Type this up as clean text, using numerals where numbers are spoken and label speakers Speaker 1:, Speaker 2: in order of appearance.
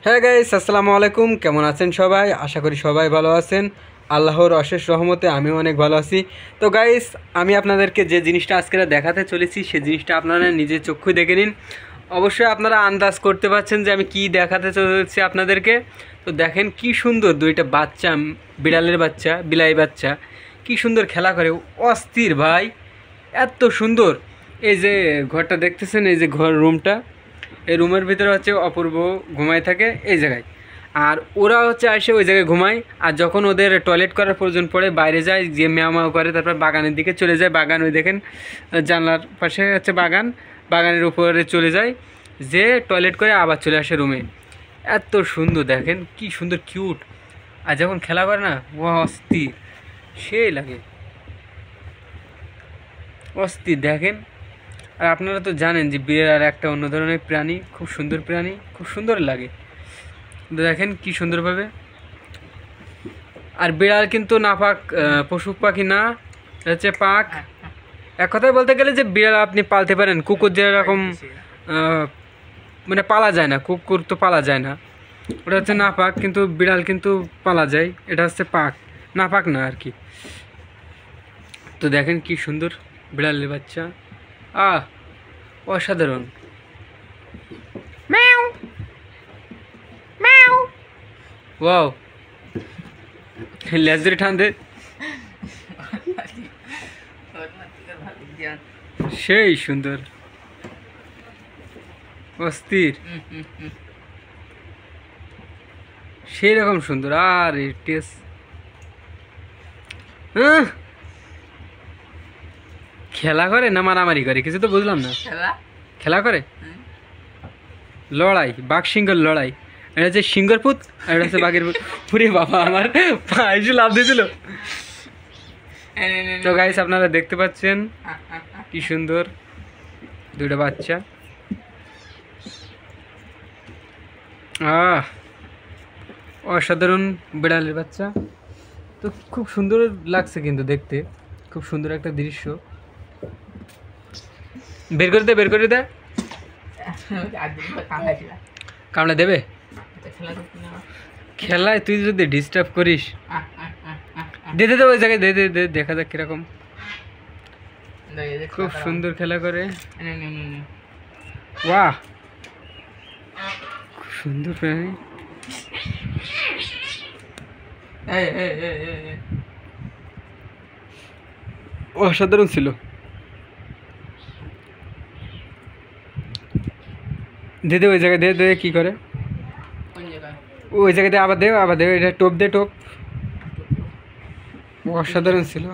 Speaker 1: হ্যাঁ গাইস, আসসালামু আলাইকুম। কেমন আছেন সবাই? আশা করি সবাই ভালো আছেন। আল্লাহর অশেষ রহমতে আমিও অনেক ভালো আছি। তো গাইস, আমি আপনাদেরকে যে জিনিসটা আজকে দেখাতে চলেছি সেই জিনিসটা আপনারা নিজের চক্ষু দেখে নিন। অবশ্যই আপনারা আন্দাজ করতে পারছেন যে আমি কি দেখাতে চলেছি আপনাদেরকে। তো দেখেন কি সুন্দর দুইটা বাচ্চা, বিড়ালের বাচ্চা, বিলাই বাচ্চা, কি সুন্দর খেলা করে, অস্থির ভাই, এত সুন্দর। এই যে ঘরটা দেখতেছেন, এই যে ঘর রুমটা, এই রুমের ভিতরে হচ্ছে অপূর্ব ঘুমায় থাকে এই জায়গায়। আর ওরা হচ্ছে আসে ওই জায়গায় ঘুমায়, আর যখন ওদের টয়লেট করার প্রয়োজন পড়ে বাইরে যায়, যে ম্যাও ম্যাও করে, তারপর বাগানের দিকে চলে যায়। বাগান ওই দেখেন, জানলার পাশে হচ্ছে বাগান, বাগানের উপরে চলে যায়, যে টয়লেট করে আবার চলে আসে রুমে। এত সুন্দর, দেখেন কি সুন্দর কিউট। আর যখন খেলা করে না, ও অস্থির, সেই লাগে, অস্থির দেখেন। আর আপনারা তো জানেন যে বিড়াল একটা অন্য ধরনের প্রাণী, খুব সুন্দর প্রাণী, খুব সুন্দর লাগে। দেখেন কি সুন্দরভাবে। আর বিড়াল কিন্তু নাপাক পশু পাখি না, এটা হচ্ছে পাক। এক কথায় বলতে গেলে যে বিড়াল আপনি পালতে পারেন, কুকুর যেরকম মানে পালা যায় না, কুকুর তো পালা যায় না, ওটা হচ্ছে নাপাক, কিন্তু বিড়াল কিন্তু পালা যায়, এটা হচ্ছে পাক, নাপাক না আর কি। তো দেখেন কি সুন্দর বিড়ালের বাচ্চা, অসাধারণ। ম্যাও ম্যাও, ওয়াও, লেজ ধরে টান দে, সেই সুন্দর, অস্থির, সেই রকম সুন্দর। আর টেস্ট খেলা করে না মারামারি করে, কিছু তো বুঝলাম না। খেলা করে, লড়াই, বাঘ সিংহের লড়াই। এটা হচ্ছে সিংহের পুত, আর এটা হচ্ছে বাঘের পুত। পুরে বাবা, আমার পায়ে লাভ দিয়েছিল। তো গাইস, আপনারা দেখতে পাচ্ছেন কি সুন্দর দুটো বাচ্চা। অসাধারণ বিড়ালের বাচ্চা। তো খুব সুন্দর লাগছে কিন্তু দেখতে, খুব সুন্দর একটা দৃশ্য। বের করে দে, বের করে দে, কামড়া দেবে। খেলায় তুই যদি ডিস্টার্ব করিস, দে দে, ওই জায়গায় দে দে দে, দেখা যাক কিরকম। খুব সুন্দর খেলা করে, বাহ, খুব সুন্দর প্রাণী। অসাধারণ ছিল। দে দে, ওই জায়গায় দে দে, কি করে ওই জায়গায় দে, আবার দে, আবার দে, এটা টোপ দে, টোপ। অসাধারণ ছিল।